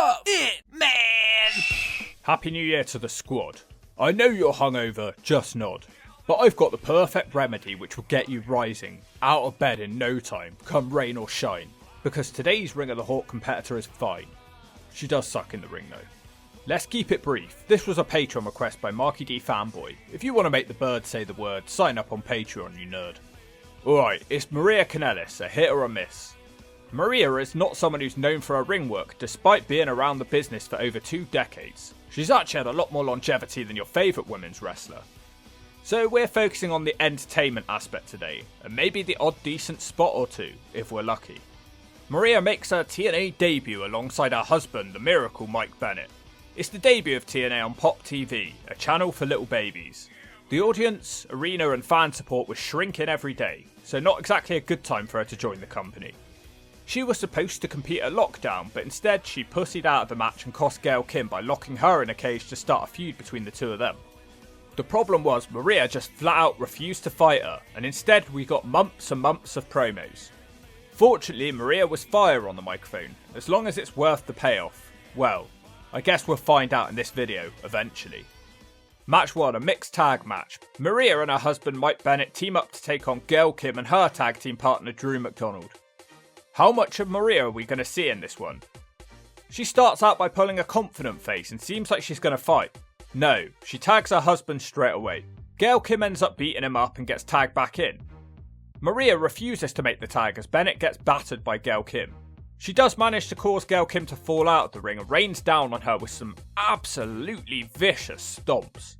Shove it, man! Happy New Year to the squad. I know you're hungover, just nod. But I've got the perfect remedy which will get you rising out of bed in no time, come rain or shine. Because today's Ring of the Hawk competitor is fine. She does suck in the ring though. Let's keep it brief. This was a Patreon request by Marky D Fanboy. If you want to make the bird say the word, sign up on Patreon, you nerd. Alright, it's Maria Kanellis, a hit or a miss. Maria is not someone who's known for her ring work, despite being around the business for over 2 decades. She's actually had a lot more longevity than your favourite women's wrestler. So we're focusing on the entertainment aspect today, and maybe the odd decent spot or two, if we're lucky. Maria makes her TNA debut alongside her husband, the Miracle Mike Bennett. It's the debut of TNA on Pop TV, a channel for little babies. The audience, arena and fan support was shrinking every day, so not exactly a good time for her to join the company. She was supposed to compete at Lockdown, but instead she pussied out of the match and cost Gail Kim by locking her in a cage to start a feud between the two of them. The problem was Maria just flat out refused to fight her, and instead we got months and months of promos. Fortunately, Maria was fire on the microphone, as long as it's worth the payoff. Well, I guess we'll find out in this video, eventually. Match 1, a mixed tag match. Maria and her husband Mike Bennett team up to take on Gail Kim and her tag team partner Drew McDonald. How much of Maria are we going to see in this one? She starts out by pulling a confident face and seems like she's going to fight. No, she tags her husband straight away. Gail Kim ends up beating him up and gets tagged back in. Maria refuses to make the tag as Bennett gets battered by Gail Kim. She does manage to cause Gail Kim to fall out of the ring and rains down on her with some absolutely vicious stomps.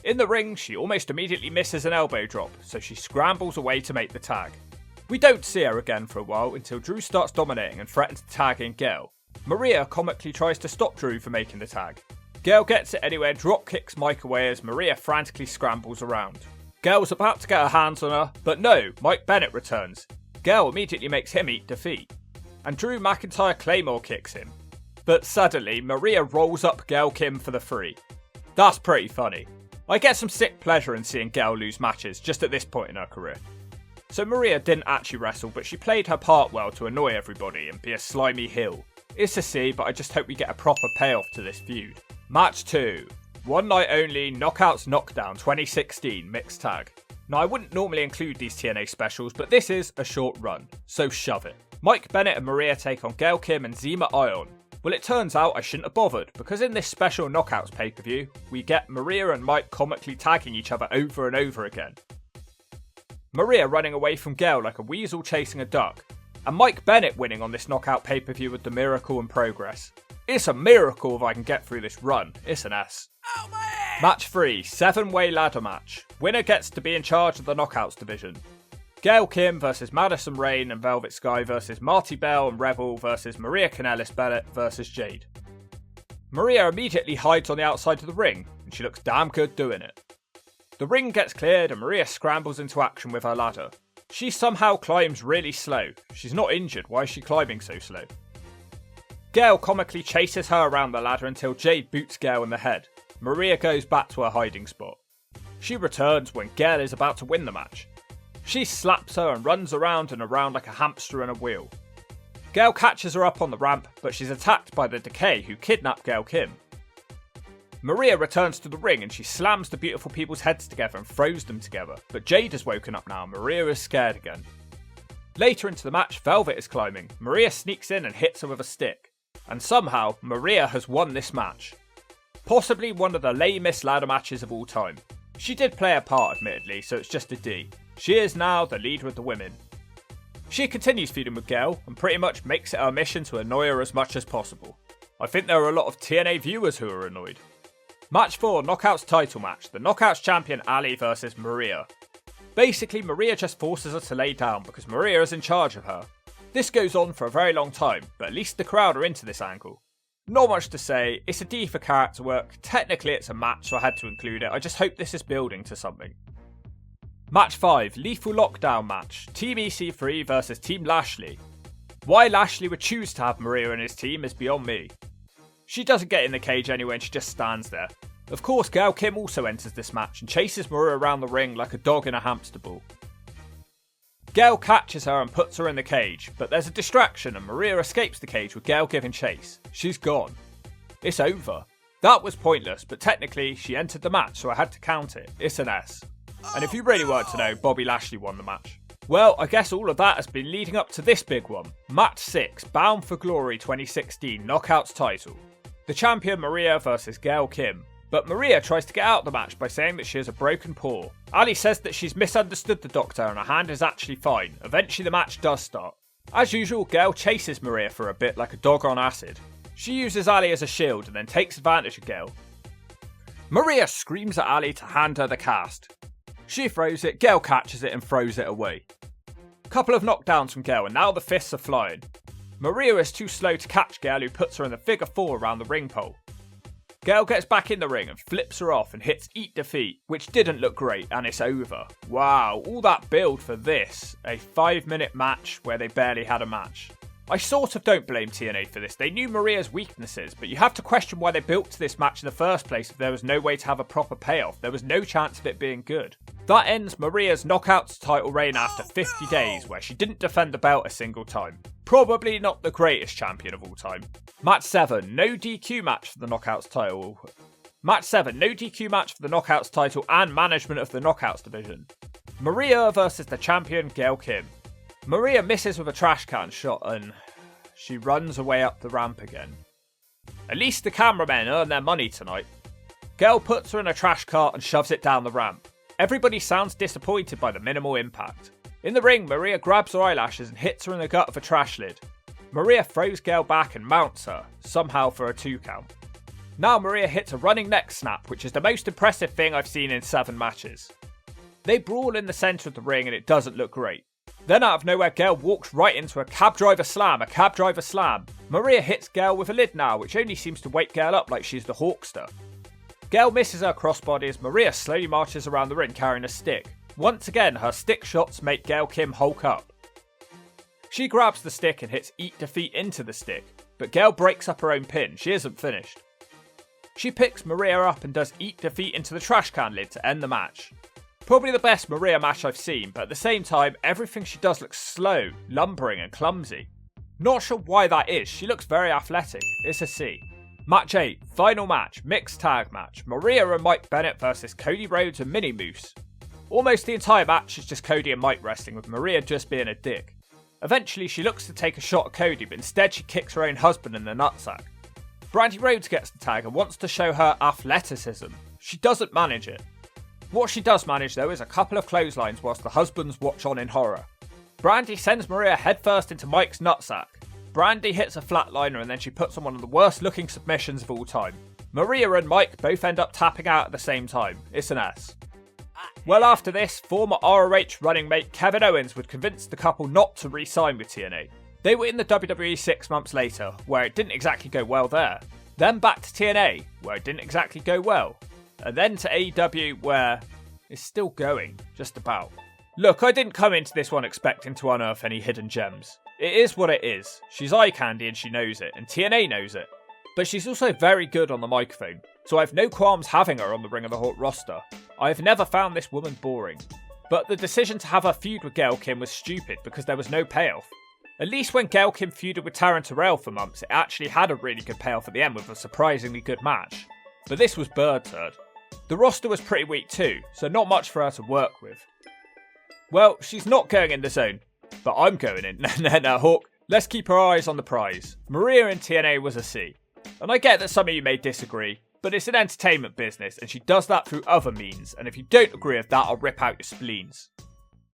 In the ring, she almost immediately misses an elbow drop, so she scrambles away to make the tag. We don't see her again for a while until Drew starts dominating and threatens to tag in Gail. Maria comically tries to stop Drew from making the tag. Gail gets it anyway, drop kicks Mike away as Maria frantically scrambles around. Gail's about to get her hands on her, but no, Mike Bennett returns. Gail immediately makes him eat defeat. And Drew McIntyre Claymore kicks him. But suddenly, Maria rolls up Gail Kim for the free. That's pretty funny. I get some sick pleasure in seeing Gail lose matches just at this point in her career. So Maria didn't actually wrestle, but she played her part well to annoy everybody and be a slimy heel. It's to see, but I just hope we get a proper payoff to this feud. Match 2. One night only, Knockouts Knockdown 2016 mixed tag. Now I wouldn't normally include these TNA specials, but this is a short run, so shove it. Mike Bennett and Maria take on Gail Kim and Zema Ion. Well, it turns out I shouldn't have bothered, because in this special Knockouts pay-per-view, we get Maria and Mike comically tagging each other over and over again. Maria running away from Gail like a weasel chasing a duck, and Mike Bennett winning on this knockout pay-per-view with the miracle in progress. It's a miracle if I can get through this run, it's an S. Oh, man. Match 3, 7-way ladder match. Winner gets to be in charge of the knockouts division. Gail Kim versus Madison Rayne and Velvet Sky versus Marty Bell and Rebel versus Maria Kanellis Bennett versus Jade. Maria immediately hides on the outside of the ring, and she looks damn good doing it. The ring gets cleared and Maria scrambles into action with her ladder. She somehow climbs really slow. She's not injured, why is she climbing so slow? Gail comically chases her around the ladder until Jade boots Gail in the head. Maria goes back to her hiding spot. She returns when Gail is about to win the match. She slaps her and runs around and around like a hamster in a wheel. Gail catches her up on the ramp, but she's attacked by the Decay who kidnap Gail Kim. Maria returns to the ring and she slams the beautiful people's heads together and throws them together, but Jade has woken up now and Maria is scared again. Later into the match, Velvet is climbing. Maria sneaks in and hits her with a stick. And somehow, Maria has won this match. Possibly one of the lamest ladder matches of all time. She did play a part admittedly, so it's just a D. She is now the leader of the women. She continues feuding with Gail and pretty much makes it her mission to annoy her as much as possible. I think there are a lot of TNA viewers who are annoyed. Match 4, Knockouts title match. The Knockouts champion Ali versus Maria. Basically, Maria just forces her to lay down because Maria is in charge of her. This goes on for a very long time, but at least the crowd are into this angle. Not much to say, it's a D for character work. Technically it's a match, so I had to include it. I just hope this is building to something. Match 5, Lethal Lockdown match. Team EC3 versus Team Lashley. Why Lashley would choose to have Maria in his team is beyond me. She doesn't get in the cage anyway and she just stands there. Of course, Gail Kim also enters this match and chases Maria around the ring like a dog in a hamster ball. Gail catches her and puts her in the cage, but there's a distraction and Maria escapes the cage with Gail giving chase. She's gone. It's over. That was pointless, but technically she entered the match, so I had to count it. It's an S. And if you really want to know, Bobby Lashley won the match. Well, I guess all of that has been leading up to this big one. Match 6, Bound for Glory 2016 Knockouts title. The champion Maria versus Gail Kim. But Maria tries to get out of the match by saying that she has a broken paw. Ali says that she's misunderstood the doctor and her hand is actually fine. Eventually the match does start. As usual, Gail chases Maria for a bit like a dog on acid. She uses Ali as a shield and then takes advantage of Gail. Maria screams at Ali to hand her the cast. She throws it, Gail catches it and throws it away. Couple of knockdowns from Gail and now the fists are flying. Maria is too slow to catch Gail, who puts her in the figure 4 around the ring pole. Gail gets back in the ring and flips her off and hits Eat Defeat, which didn't look great, and it's over. Wow, all that build for this. A 5-minute match where they barely had a match. I sort of don't blame TNA for this. They knew Maria's weaknesses, but you have to question why they built to this match in the first place if there was no way to have a proper payoff. There was no chance of it being good. That ends Maria's Knockouts title reign after 50 days, where she didn't defend the belt a single time. Probably not the greatest champion of all time. Match 7, no DQ match for the Knockouts title. Match 7, no DQ match for the Knockouts title and management of the Knockouts division. Maria versus the champion Gail Kim. Maria misses with a trash can shot and she runs away up the ramp again. At least the cameramen earn their money tonight. Gail puts her in a trash cart and shoves it down the ramp. Everybody sounds disappointed by the minimal impact. In the ring, Maria grabs her eyelashes and hits her in the gut of a trash lid. Maria throws Gail back and mounts her, somehow for a 2 count. Now Maria hits a running neck snap, which is the most impressive thing I've seen in 7 matches. They brawl in the centre of the ring and it doesn't look great. Then out of nowhere, Gail walks right into a cab driver slam, Maria hits Gail with a lid now, which only seems to wake Gail up like she's the Hawkster. Gail misses her crossbody as Maria slowly marches around the ring carrying a stick. Once again, her stick shots make Gail Kim hulk up. She grabs the stick and hits Eat Defeat into the stick, but Gail breaks up her own pin. She isn't finished. She picks Maria up and does Eat Defeat into the trash can lid to end the match. Probably the best Maria match I've seen, but at the same time, everything she does looks slow, lumbering and clumsy. Not sure why that is, she looks very athletic. It's a C. Match 8, final match, mixed tag match. Maria and Mike Bennett versus Cody Rhodes and Mini Moose. Almost the entire match is just Cody and Mike wrestling, with Maria just being a dick. Eventually she looks to take a shot at Cody, but instead she kicks her own husband in the nutsack. Brandy Rhodes gets the tag and wants to show her athleticism. She doesn't manage it. What she does manage though is a couple of clotheslines whilst the husbands watch on in horror. Brandy sends Maria headfirst into Mike's nutsack. Brandy hits a flatliner and then she puts on one of the worst looking submissions of all time. Maria and Mike both end up tapping out at the same time. It's an S. Well, after this, former ROH running mate Kevin Owens would convince the couple not to re-sign with TNA. They were in the WWE 6 months later, where it didn't exactly go well there. Then back to TNA, where it didn't exactly go well. And then to AEW, where it's still going, just about. Look, I didn't come into this one expecting to unearth any hidden gems. It is what it is. She's eye candy and she knows it, and TNA knows it. But she's also very good on the microphone, so I have no qualms having her on the Ring of the Hawk roster. I have never found this woman boring. But the decision to have her feud with Gail Kim was stupid because there was no payoff. At least when Gail Kim feuded with Taryn Terrell for months, it actually had a really good payoff at the end with a surprisingly good match. But this was bird turd. The roster was pretty weak too, so not much for her to work with. Well, she's not going in the zone, but I'm going in. No, Hawk, let's keep our eyes on the prize. Maria in TNA was a C. And I get that some of you may disagree, but it's an entertainment business and she does that through other means, and if you don't agree with that, I'll rip out your spleens.